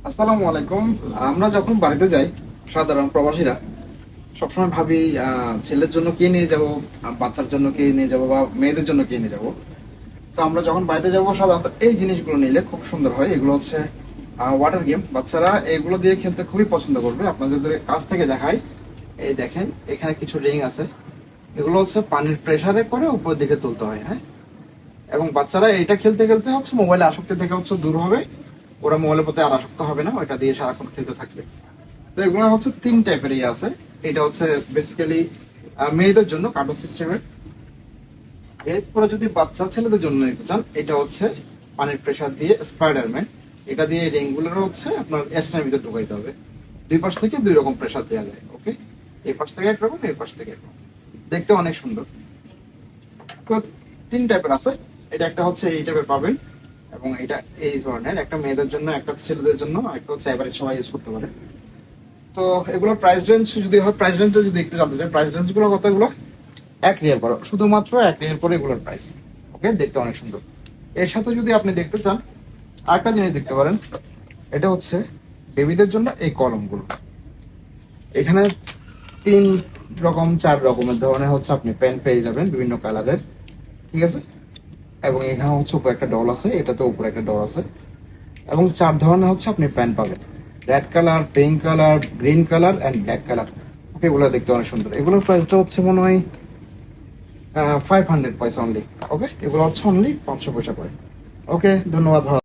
আসসালামু আলাইকুম। আমরা যখন বাড়িতে যাই, সাধারণ প্রবাসীরা সবসময় ভাবি ছেলের জন্য কি নিয়ে যাব, বাচ্চার জন্য কি নিয়ে যাব, বা মেয়েদের জন্য কি নিয়ে যাব। তো আমরা যখন বাড়িতে যাব সাধারণত এই জিনিসগুলো নিলে খুব সুন্দর হয়। এগুলো হচ্ছে ওয়াটার গেম। বাচ্চারা এগুলো দিয়ে খেলতে খুবই পছন্দ করবে। আপনাদের কাছ থেকে দেখাই, এই দেখেন এখানে কিছু রিং আছে। এগুলো হচ্ছে পানির প্রেসারে করে উপরের দিকে তুলতে হয়, হ্যাঁ। এবং বাচ্চারা এটা খেলতে খেলতে হচ্ছে মোবাইলে আসক্তি থেকে হচ্ছে দূর হবে। ওরা মোবাইলের প্রতি আর আসক্ত হবে না, ওইটা দিয়ে সারাক্ষণ খেলতে থাকবে। তো এগুলো হচ্ছে তিন টাইপের আছে। এটা হচ্ছে বেসিক্যালি মেয়েদের জন্য কার্টুন সিস্টেমের। এরপরে যদি বাচ্চা ছেলেদের জন্য নিতে চান, এটা হচ্ছে পানির প্রেসার দিয়ে স্পাইডারম্যান। এটা দিয়ে রিং গুলো হচ্ছে আপনার স্টেনের ভিতরে ঢুকাইতে হবে। দুই পাশ থেকে দুই রকম প্রেসার দেওয়া যায়, ওকে। এই পাশ থেকে একরকম, এই পাশ থেকে একরকম। দেখতে অনেক সুন্দর। তো তিন টাইপের আছে। এটা একটা হচ্ছে এই টাইপের পাবেন, এবং এটা এই ধরনের, একটা মেয়েদের জন্য, একটা ছেলেদের জন্য, আর একটা হচ্ছে এভারেজ সবাই ইউজ করতে পারে। তো এগুলোর প্রাইস রেঞ্জ যদি হয়, প্রাইস রেঞ্জ যদি একটু জানতে চাই, প্রাইস রেঞ্জ গুলো কতগুলো? 1 রিয়াল করে, শুধুমাত্র 1 রিয়াল করে এগুলোর প্রাইস। ওকে, দেখতে অনেক সুন্দর। এর সাথে যদি আপনি দেখতে চান, আরেকটা জিনিস দেখতে পারেন। এটা হচ্ছে বেবিদের জন্য এই কলমগুলো। এখানে 3 রকম 4 রকমের ধরনের হচ্ছে আপনি পেন পেয়ে যাবেন, বিভিন্ন কালারের, ঠিক আছে। এবং এখানে হচ্ছে উপরে একটা ডল আছে, এটাতে উপরে একটা ডল আছে। এবং 4 ধরনের হচ্ছে আপনি পেন পাবেন: red colour, pink colour, green colour and black colour. Okay, এগুলো দেখতে অনেক সুন্দর। এগুলোর প্রাইসটা হচ্ছে মনে হয় 500 পয়সা অনলি। ওকে, এগুলো হচ্ছে অনলি 500 পয়সা করে। ওকে, ধন্যবাদ ভাই।